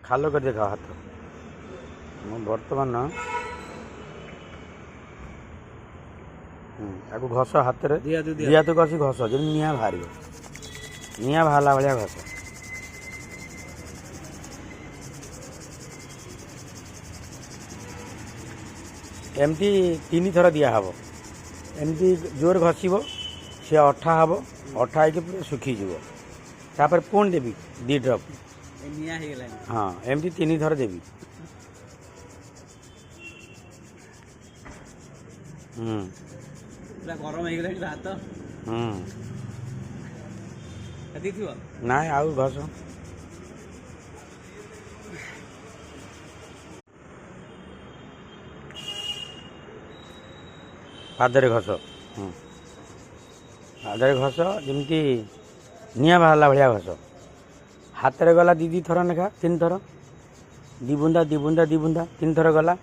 खाल कर देखा हाथ बर्तमान आपको घस हाथ में दिया तो कसी घस जब निआ बाहर निआ बाहरला भाया घस एमती 3 थर दिहब एमती जोर घसब सी अठा हम अठा हो पूरा सुखीज तापर पुणी देवी 2 ड्रप हाँ एमती 3 थर देवी गरम हाथ ना आउ घस पादरे घस पादरे घस जमती निआ बाहरला भाया घस हाथ में गला 2 थर लेखा 3 थर 2 बूंदा 2 बूंदा 2 बूंदा 3 थर गला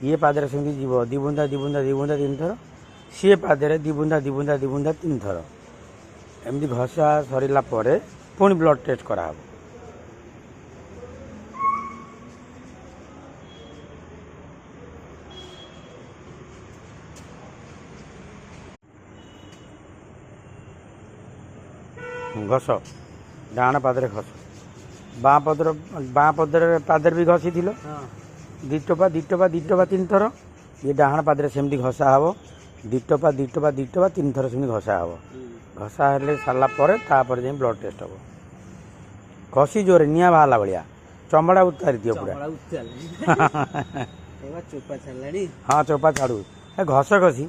ये पादरे सेमती जीव 2 बूंदा 2 बूंदा 2 बूंदा 3 थर सी पादरे 2 बूंदा 2 बूंदा 2 बूंदा 3 थर एमती घसा सरला पुणी ब्लड टेस्ट कराहब घस डाण पादरे घस बाँ पदर पादर भी घसी थी 2 टोपा 2 टोपा 2 टोपा 3 थर ये डाण पादरे सेमती घसा हम 2 टोपा 2 टोपा 2 टोपा 3 थर सेमती घसा हम घसा हेल्ले सारापर जाए ब्लड टेस्ट हम घसी जोरे निआ बाहरला भाया चमड़ा उतारी दियो पूरा चोपा छाड़ी हाँ चोपा छाड़ू घस घसी